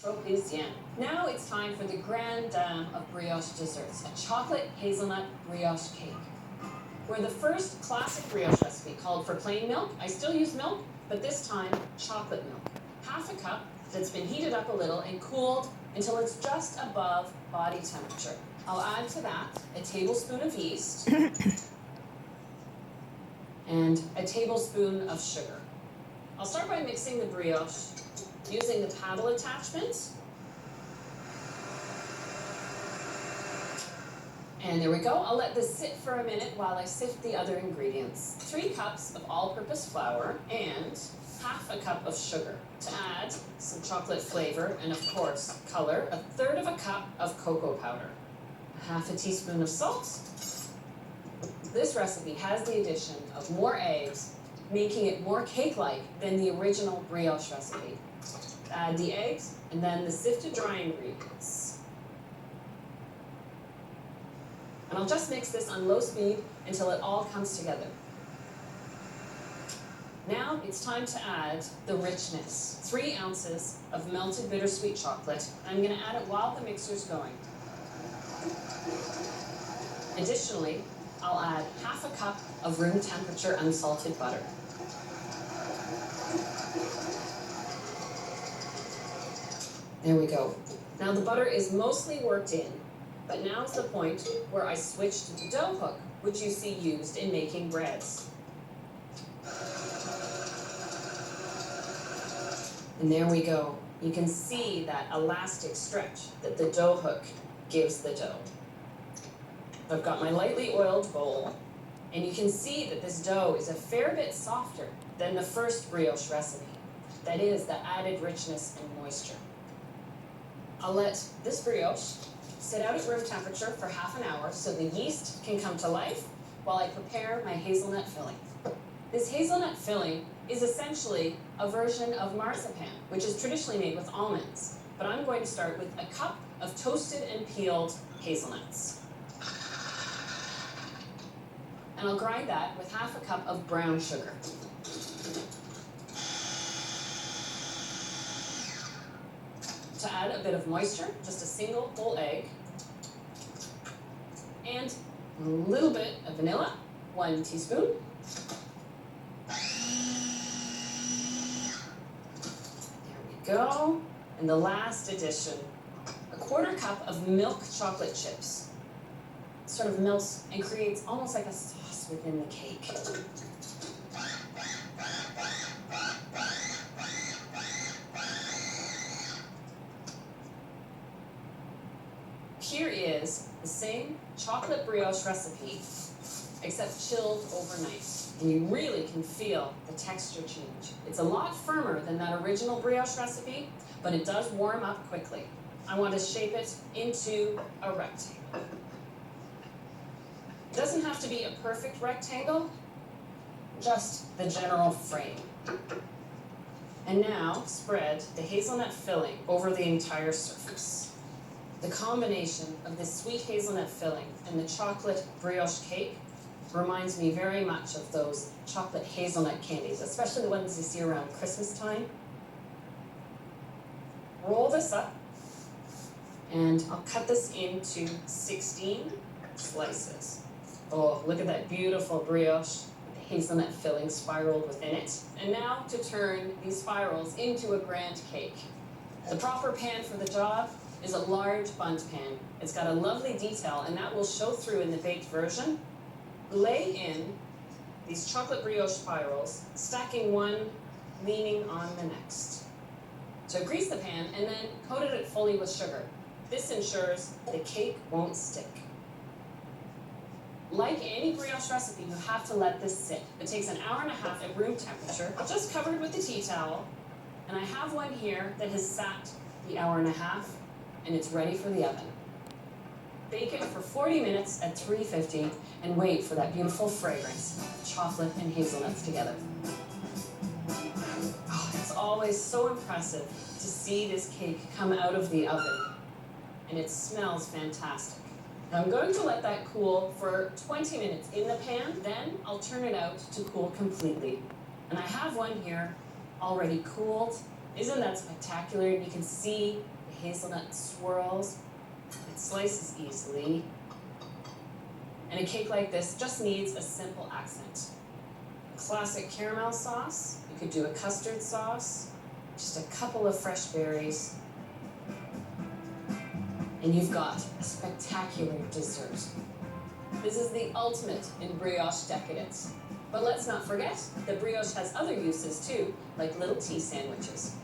Trop bien. Now it's time for the grande dame of brioche desserts, a chocolate hazelnut brioche cake. Where the first classic brioche recipe called for plain milk, I still use milk, but this time chocolate milk. Half a cup that's been heated up a little and cooled until it's just above body temperature. I'll add to that a tablespoon of yeast and a tablespoon of sugar. I'll start by mixing the brioche using the paddle attachment. And there we go. I'll let this sit for a minute while I sift the other ingredients. 3 cups of all-purpose flour and half a cup of sugar. To add some chocolate flavor and, of course, color, 1/3 of a cup of cocoa powder. Half a teaspoon of salt. This recipe has the addition of more eggs, making it more cake-like than the original brioche recipe. Add the eggs and then the sifted dry ingredients. And I'll just mix this on low speed until it all comes together. Now it's time to add the richness. 3 ounces of melted bittersweet chocolate. I'm going to add it while the mixer's going. Additionally, I'll add half a cup of room temperature unsalted butter. There we go. Now the butter is mostly worked in, but now's the point where I switch to the dough hook, which you see used in making breads. And there we go. You can see that elastic stretch that the dough hook gives the dough. I've got my lightly oiled bowl, and you can see that this dough is a fair bit softer than the first brioche recipe. That is, the added richness and moisture. I'll let this brioche sit out at room temperature for half an hour so the yeast can come to life while I prepare my hazelnut filling. This hazelnut filling is essentially a version of marzipan, which is traditionally made with almonds, but I'm going to start with a cup of toasted and peeled hazelnuts. And I'll grind that with half a cup of brown sugar. To add a bit of moisture, just a single whole egg, and a little bit of vanilla, 1 teaspoon. There we go. And the last addition, a 1/4 cup of milk chocolate chips. It sort of melts and creates almost like a sauce within the cake. Here is the same chocolate brioche recipe, except chilled overnight. And you really can feel the texture change. It's a lot firmer than that original brioche recipe, but it does warm up quickly. I want to shape it into a rectangle. It doesn't have to be a perfect rectangle, just the general frame. And now spread the hazelnut filling over the entire surface. The combination of this sweet hazelnut filling and the chocolate brioche cake reminds me very much of those chocolate hazelnut candies, especially the ones you see around Christmas time. Roll this up, and I'll cut this into 16 slices. Oh, look at that beautiful brioche with the hazelnut filling spiraled within it. And now to turn these spirals into a grand cake. The proper pan for the job is a large bundt pan. It's got a lovely detail, and that will show through in the baked version. Lay in these chocolate brioche spirals, stacking one leaning on the next. So grease the pan and then coat it fully with sugar. This ensures the cake won't stick. Like any brioche recipe, you have to let this sit. It takes 1.5 hours at room temperature, just covered with a tea towel. And I have one here that has sat the 1.5 hours, and it's ready for the oven. Bake it for 40 minutes at 350 and wait for that beautiful fragrance of chocolate and hazelnuts together. Oh, it's always so impressive to see this cake come out of the oven, and it smells fantastic. Now I'm going to let that cool for 20 minutes in the pan, then I'll turn it out to cool completely. And I have one here already cooled Isn't that spectacular? And you can see the hazelnut swirls. It slices easily. And a cake like this just needs a simple accent. A classic caramel sauce. You could do a custard sauce. Just a couple of fresh berries. And you've got a spectacular dessert. This is the ultimate in brioche decadence. But let's not forget that brioche has other uses too, like little tea sandwiches.